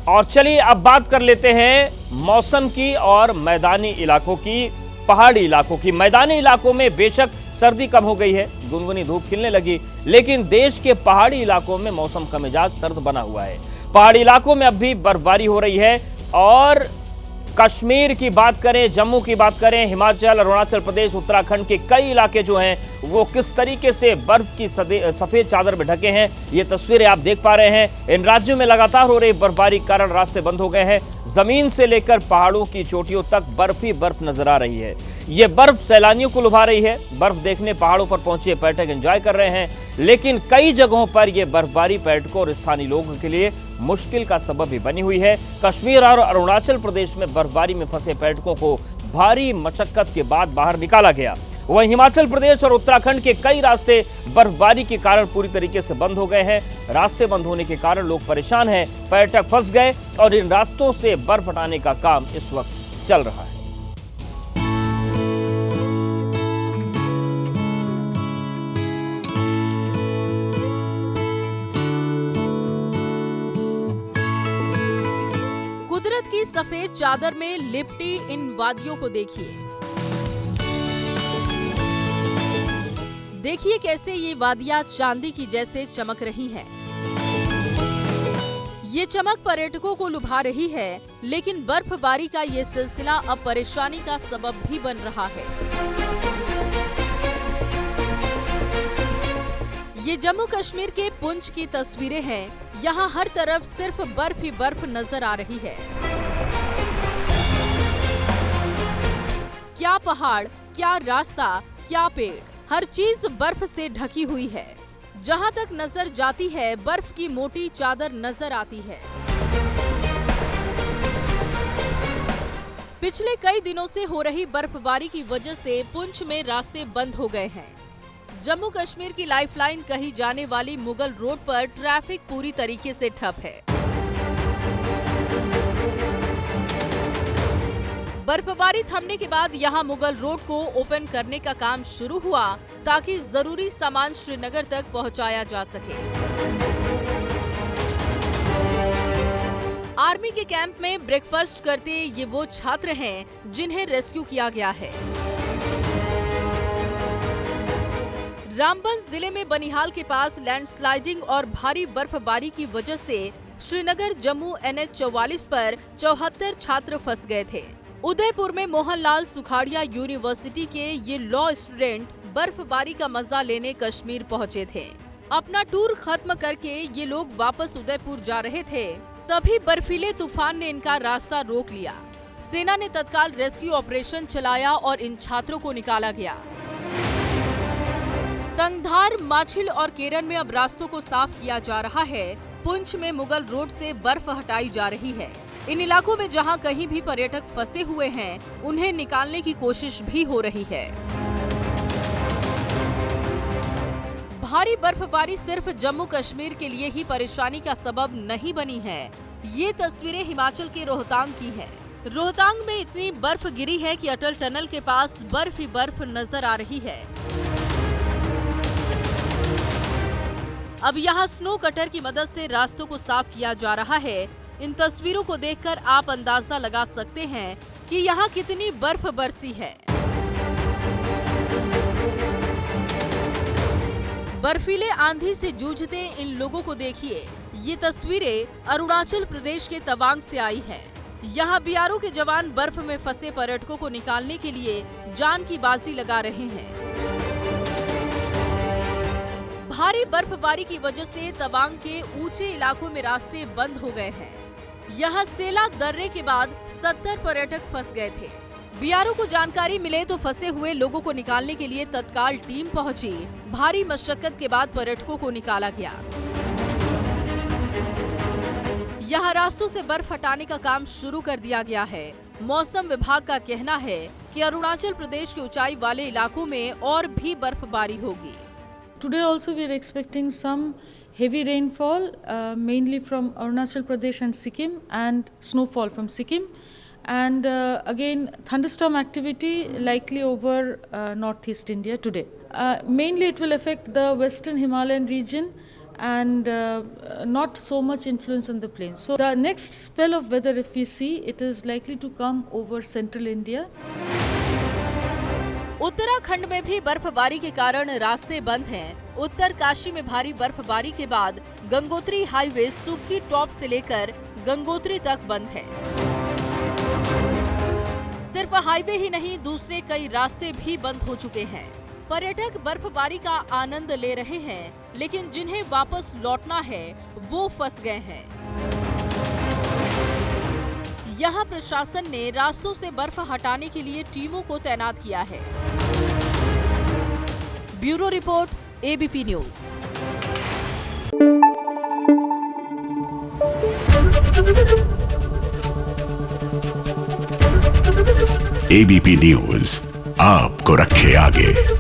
और चलिए अब बात कर लेते हैं मौसम की और मैदानी इलाकों की, पहाड़ी इलाकों की। मैदानी इलाकों में बेशक सर्दी कम हो गई है, गुनगुनी धूप खिलने लगी, लेकिन देश के पहाड़ी इलाकों में मौसम का मिजाज सर्द बना हुआ है। पहाड़ी इलाकों में अब भी बर्फबारी हो रही है और कश्मीर की बात करें, जम्मू की बात करें, हिमाचल, अरुणाचल प्रदेश, उत्तराखंड के कई इलाके जो हैं वो किस तरीके से बर्फ की सफेद चादर में ढके हैं, ये तस्वीरें आप देख पा रहे हैं। इन राज्यों में लगातार हो रही बर्फबारी के कारण रास्ते बंद हो गए हैं। जमीन से लेकर पहाड़ों की चोटियों तक बर्फ ही बर्फ नजर आ रही है। ये बर्फ सैलानियों को लुभा रही है। बर्फ देखने पहाड़ों पर पहुंचे पर्यटक एंजॉय कर रहे हैं, लेकिन कई जगहों पर यह बर्फबारी पर्यटकों और स्थानीय लोगों के लिए मुश्किल का सबब भी बनी हुई है। कश्मीर और अरुणाचल प्रदेश में बर्फबारी में फंसे पर्यटकों को भारी मशक्कत के बाद बाहर निकाला गया। वहीं हिमाचल प्रदेश और उत्तराखंड के कई रास्ते बर्फबारी के कारण पूरी तरीके से बंद हो गए हैं। रास्ते बंद होने के कारण लोग परेशान हैं, पर्यटक फंस गए और इन रास्तों से बर्फ हटाने का काम इस वक्त चल रहा है। कुदरत की सफेद चादर में लिपटी इन वादियों को देखिए। देखिए कैसे ये वादियां चांदी की जैसे चमक रही हैं। ये चमक पर्यटकों को लुभा रही है, लेकिन बर्फबारी का ये सिलसिला अब परेशानी का सबब भी बन रहा है। ये जम्मू कश्मीर के पुंछ की तस्वीरें हैं। यहाँ हर तरफ सिर्फ बर्फ ही बर्फ नजर आ रही है। क्या पहाड़, क्या रास्ता, क्या पेड़, हर चीज बर्फ से ढकी हुई है। जहाँ तक नजर जाती है बर्फ की मोटी चादर नजर आती है। पिछले कई दिनों से हो रही बर्फबारी की वजह से पुंछ में रास्ते बंद हो गए हैं। जम्मू कश्मीर की लाइफलाइन कही जाने वाली मुगल रोड पर ट्रैफिक पूरी तरीके से ठप है। बर्फबारी थमने के बाद यहां मुगल रोड को ओपन करने का काम शुरू हुआ ताकि जरूरी सामान श्रीनगर तक पहुंचाया जा सके। आर्मी के कैंप में ब्रेकफास्ट करते ये वो छात्र हैं जिन्हें रेस्क्यू किया गया है। रामबन जिले में बनिहाल के पास लैंडस्लाइडिंग और भारी बर्फबारी की वजह से श्रीनगर जम्मू NH 44 पर 74 छात्र फंस गए थे। उदयपुर में मोहनलाल सुखाड़िया यूनिवर्सिटी के ये लॉ स्टूडेंट बर्फबारी का मजा लेने कश्मीर पहुंचे थे। अपना टूर खत्म करके ये लोग वापस उदयपुर जा रहे थे, तभी बर्फीले तूफान ने इनका रास्ता रोक लिया। सेना ने तत्काल रेस्क्यू ऑपरेशन चलाया और इन छात्रों को निकाला गया। तंगधार, माछिल और केरन में अब रास्तों को साफ किया जा रहा है। पुंछ में मुगल रोड से बर्फ हटाई जा रही है। इन इलाकों में जहां कहीं भी पर्यटक फंसे हुए हैं, उन्हें निकालने की कोशिश भी हो रही है। भारी बर्फबारी सिर्फ जम्मू कश्मीर के लिए ही परेशानी का सबब नहीं बनी है। ये तस्वीरें हिमाचल के रोहतांग की हैं। रोहतांग में इतनी बर्फ गिरी है कि अटल टनल के पास बर्फ ही बर्फ नजर आ रही है। अब यहाँ स्नो कटर की मदद से रास्तों को साफ किया जा रहा है। इन तस्वीरों को देखकर आप अंदाजा लगा सकते हैं कि यहाँ कितनी बर्फ बरसी है। बर्फीले आंधी से जूझते इन लोगों को देखिए। ये तस्वीरें अरुणाचल प्रदेश के तवांग से आई हैं। यहाँ BRO के जवान बर्फ में फंसे पर्यटकों को निकालने के लिए जान की बाजी लगा रहे हैं। भारी बर्फबारी की वजह से तवांग के ऊंचे इलाकों में रास्ते बंद हो गए हैं। यहाँ सेला दर्रे के बाद 70 पर्यटक फंस गए थे। BRO को जानकारी मिले तो फंसे हुए लोगों को निकालने के लिए तत्काल टीम पहुंची। भारी मशक्कत के बाद पर्यटकों को निकाला गया। यहाँ रास्तों से बर्फ हटाने का काम शुरू कर दिया गया है। मौसम विभाग का कहना है कि अरुणाचल प्रदेश के ऊंचाई वाले इलाकों में और भी बर्फबारी होगी। Today also we are expecting some heavy rainfall, mainly from Arunachal Pradesh and Sikkim, and snowfall from Sikkim, and again thunderstorm activity likely over northeast India today. Mainly it will affect the western Himalayan region, and not so much influence on the plains. So the next spell of weather, if we see, it is likely to come over central India. Uttarakhand में भी बर्फबारी के कारण रास्ते बंद हैं। उत्तरकाशी में भारी बर्फबारी के बाद गंगोत्री हाईवे सुक्की टॉप से लेकर गंगोत्री तक बंद है। सिर्फ हाईवे ही नहीं, दूसरे कई रास्ते भी बंद हो चुके हैं। पर्यटक बर्फबारी का आनंद ले रहे हैं, लेकिन जिन्हें वापस लौटना है वो फंस गए हैं। यहाँ प्रशासन ने रास्तों से बर्फ हटाने के लिए टीमों को तैनात किया है। Bureau report, ABP news. ABP news आपको रखे आगे।